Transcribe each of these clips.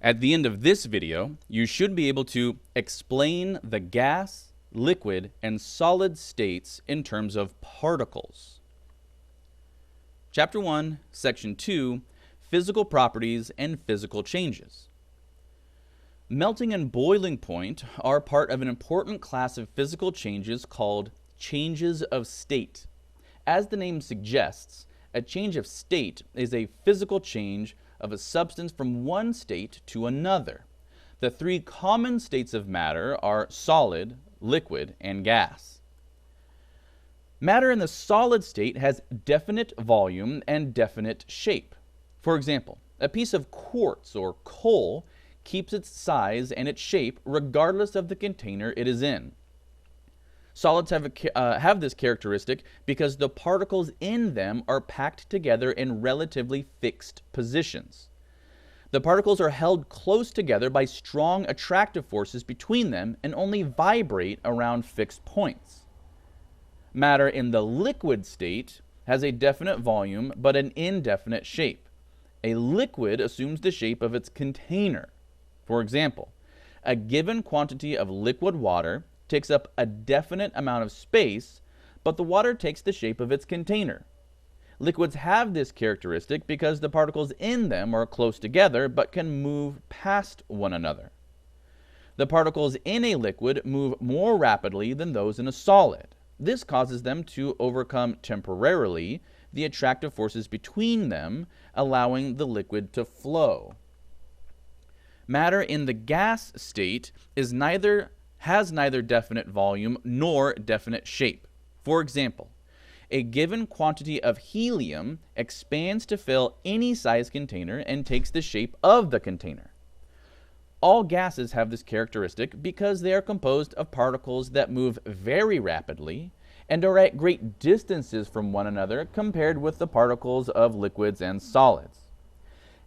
At the end of this video, you should be able to explain the gas, liquid, and solid states in terms of particles. Chapter 1, Section 2, Physical Properties and Physical Changes. Melting and boiling point are part of an important class of physical changes called changes of state. As the name suggests, a change of state is a physical change of a substance from one state to another. The three common states of matter are solid, liquid, and gas. Matter in the solid state has definite volume and definite shape. For example, a piece of quartz or coal keeps its size and its shape regardless of the container it is in. Solids have this characteristic because the particles in them are packed together in relatively fixed positions. The particles are held close together by strong attractive forces between them and only vibrate around fixed points. Matter in the liquid state has a definite volume but an indefinite shape. A liquid assumes the shape of its container. For example, a given quantity of liquid water takes up a definite amount of space, but the water takes the shape of its container. Liquids have this characteristic because the particles in them are close together but can move past one another. The particles in a liquid move more rapidly than those in a solid. This causes them to overcome temporarily the attractive forces between them, allowing the liquid to flow. Matter in the gas state has neither definite volume nor definite shape. For example, a given quantity of helium expands to fill any size container and takes the shape of the container. All gases have this characteristic because they are composed of particles that move very rapidly and are at great distances from one another compared with the particles of liquids and solids.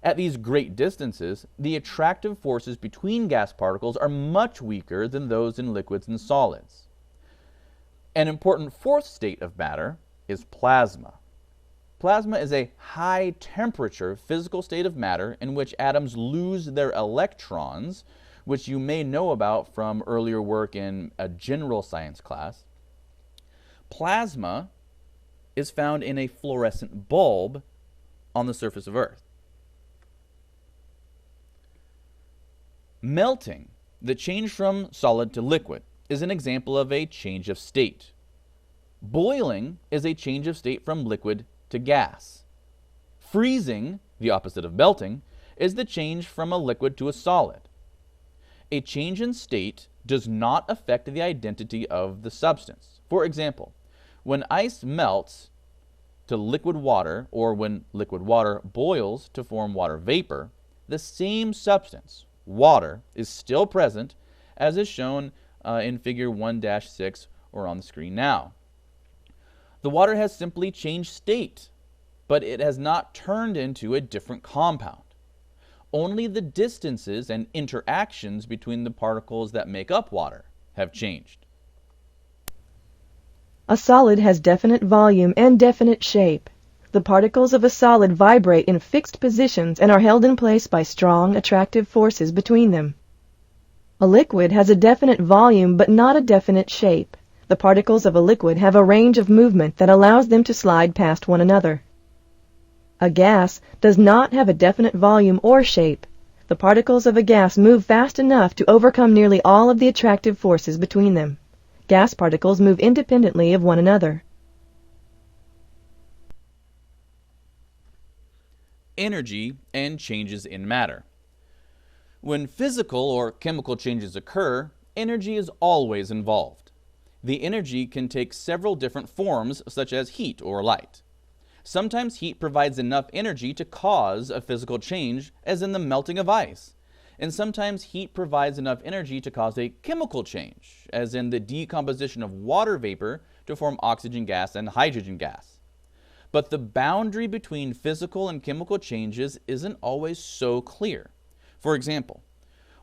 At these great distances, the attractive forces between gas particles are much weaker than those in liquids and solids. An important fourth state of matter is plasma. Plasma is a high-temperature physical state of matter in which atoms lose their electrons, which you may know about from earlier work in a general science class. Plasma is found in a fluorescent bulb on the surface of Earth. Melting, the change from solid to liquid, is an example of a change of state. Boiling is a change of state from liquid to gas. Freezing, the opposite of melting, is the change from a liquid to a solid. A change in state does not affect the identity of the substance. For example, when ice melts to liquid water, or when liquid water boils to form water vapor, the same substance, water, is still present, as is shown in figure 1-6 or on the screen now. The water has simply changed state, but it has not turned into a different compound. Only the distances and interactions between the particles that make up water have changed. A solid has definite volume and definite shape. The particles of a solid vibrate in fixed positions and are held in place by strong, attractive forces between them. A liquid has a definite volume but not a definite shape. The particles of a liquid have a range of movement that allows them to slide past one another. A gas does not have a definite volume or shape. The particles of a gas move fast enough to overcome nearly all of the attractive forces between them. Gas particles move independently of one another. Energy and changes in matter. When physical or chemical changes occur, energy is always involved. The energy can take several different forms, such as heat or light. Sometimes heat provides enough energy to cause a physical change, as in the melting of ice. And sometimes heat provides enough energy to cause a chemical change, as in the decomposition of water vapor to form oxygen gas and hydrogen gas. But the boundary between physical and chemical changes isn't always so clear. For example,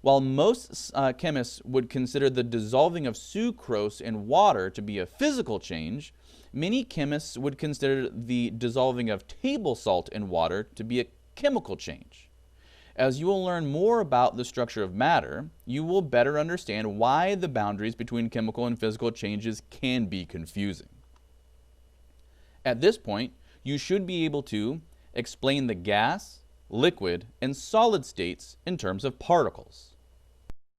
while most chemists would consider the dissolving of sucrose in water to be a physical change, many chemists would consider the dissolving of table salt in water to be a chemical change. As you will learn more about the structure of matter, you will better understand why the boundaries between chemical and physical changes can be confusing. At this point, you should be able to explain the gas, liquid, and solid states in terms of particles.